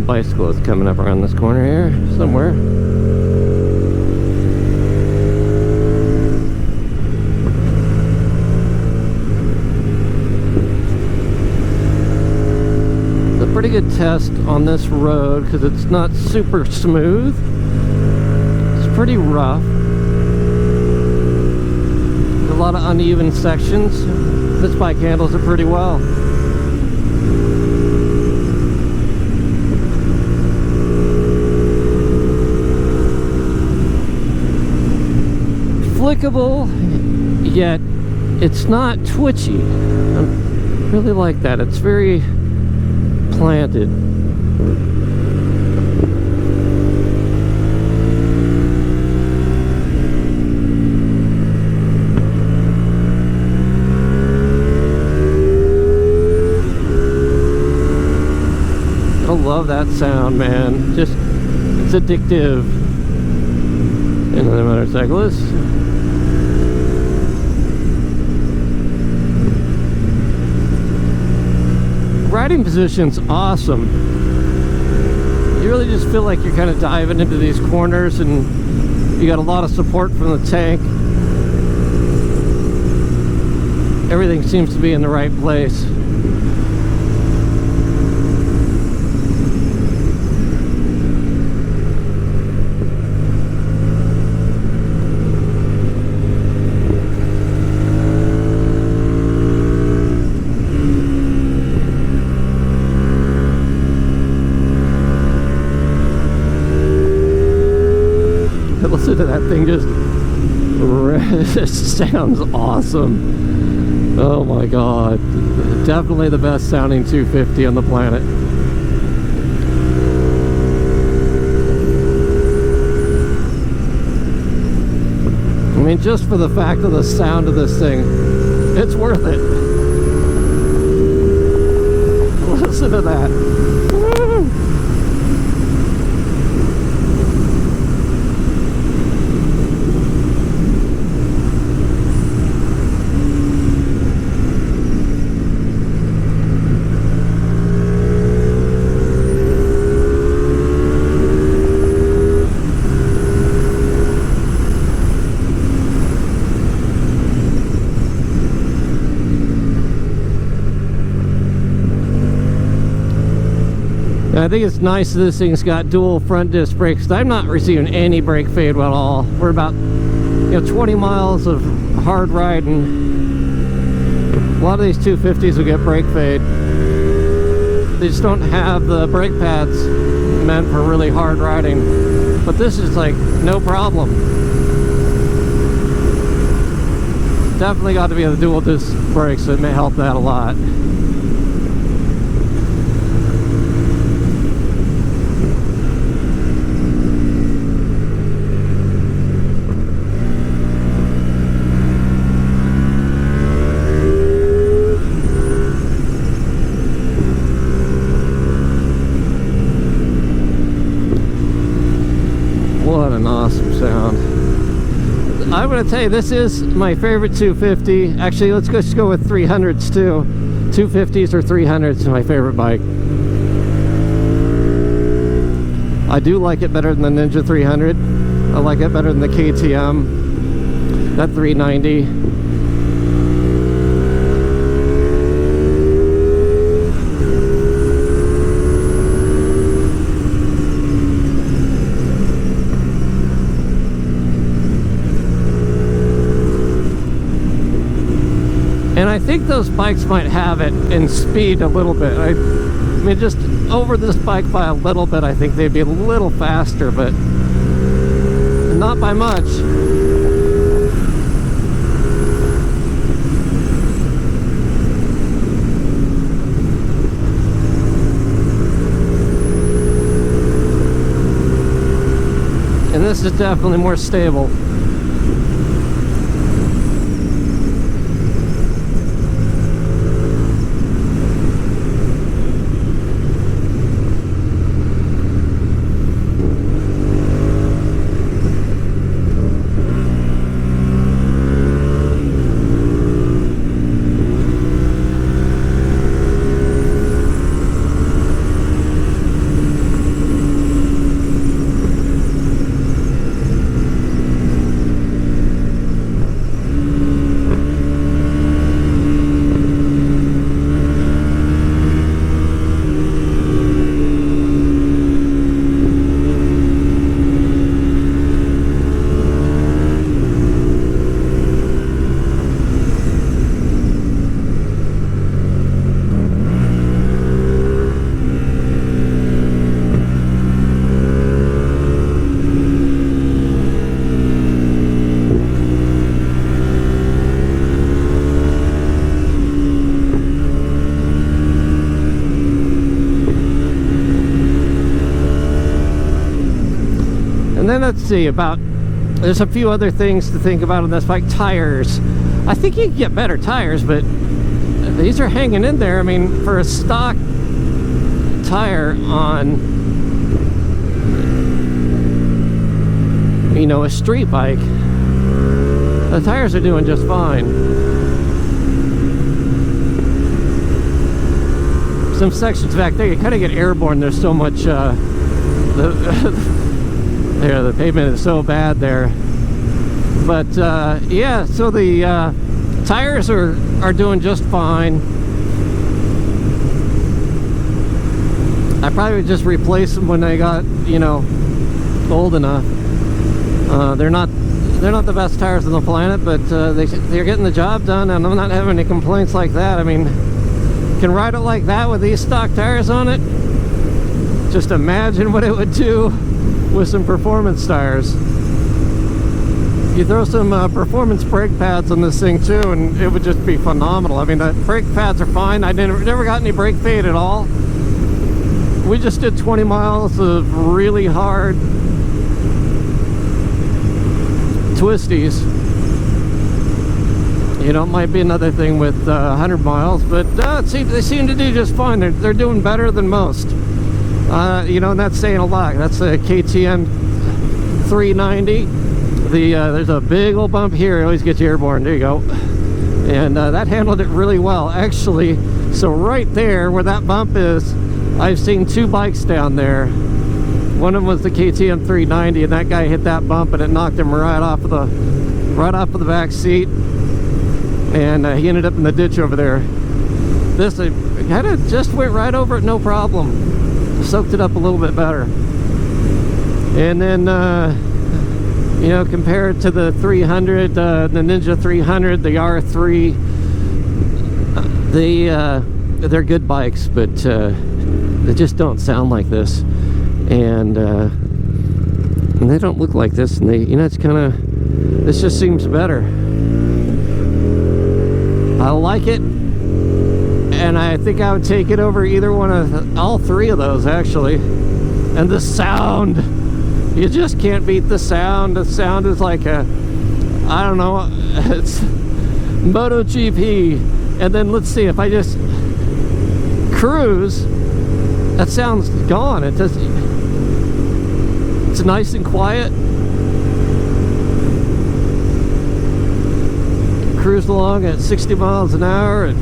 bicycle is coming up around this corner here somewhere. It's a pretty good test on this road because it's not super smooth. It's pretty rough. There's a lot of uneven sections. This bike handles it pretty well. Flickable, yet it's not twitchy. I really like that. It's very planted. I love that sound, man. Just, it's addictive. Another motorcyclist. Riding position's awesome. You really just feel like you're kind of diving into these corners, and you got a lot of support from the tank. Everything seems to be in the right place. Listen to that thing, just sounds awesome. Oh my god, definitely the best sounding 250 on the planet. I mean, just for the fact of the sound of this thing, it's worth it. Listen to that. I think it's nice that this thing's got dual front disc brakes. I'm not receiving any brake fade at all. We're about 20 miles of hard riding. A lot of these 250s will get brake fade. They just don't have the brake pads meant for really hard riding. But this is like no problem. Definitely got to be the dual disc brakes, so it may help that a lot. What an awesome sound. I'm going to tell you, this is my favorite 250. Actually, let's just go with 300s too. 250s or 300s is my favorite bike. I do like it better than the Ninja 300. I like it better than the KTM. That 390. And I think those bikes might have it in speed a little bit. I mean, just over this bike by a little bit, I think they'd be a little faster, but not by much. And this is definitely more stable. let's see about. There's a few other things to think about on this bike. Tires. I think you can get better tires, but these are hanging in there. I mean, for a stock tire on, you know, a street bike, the tires are doing just fine. Some sections back there, you kind of get airborne. There's so much, the pavement is so bad there. But yeah, so the tires are doing just fine. I probably would just replace them when they got, you know, old enough. They're not the best tires on the planet, but they're getting the job done, and I'm not having any complaints like that. I mean, can ride it like that with these stock tires on it. Just imagine what it would do with some performance tires. You throw some performance brake pads on this thing too, and it would just be phenomenal. I mean, the brake pads are fine. I never got any brake fade at all. We just did 20 miles of really hard twisties. You know, it might be another thing with 100 miles, but they seem to do just fine. They're doing better than most. You know, and that's saying a lot. That's a KTM 390. There's a big old bump here. It always gets you airborne. There you go. And that handled it really well, actually. So right there where that bump is, I've seen two bikes down there. One of them was the KTM 390, and that guy hit that bump, and it knocked him right off of the back seat, and he ended up in the ditch over there. This kind of just went right over it, no problem. Soaked it up a little bit better. And then you know, compared to the 300, the Ninja 300, the R3, they're good bikes, but they just don't sound like this, and they don't look like this, and you know, it's kind of, this just seems better. I like it, and I think I would take it over either one of all three of those, actually. And the sound, you just can't beat the sound. The sound is like a, I don't know, it's MotoGP. And then let's see, if I just cruise, that sound's gone. It just, it's nice and quiet. Cruise along at 60 miles an hour at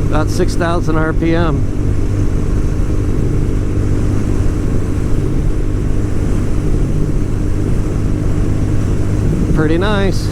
about 6,000 RPM. Pretty nice.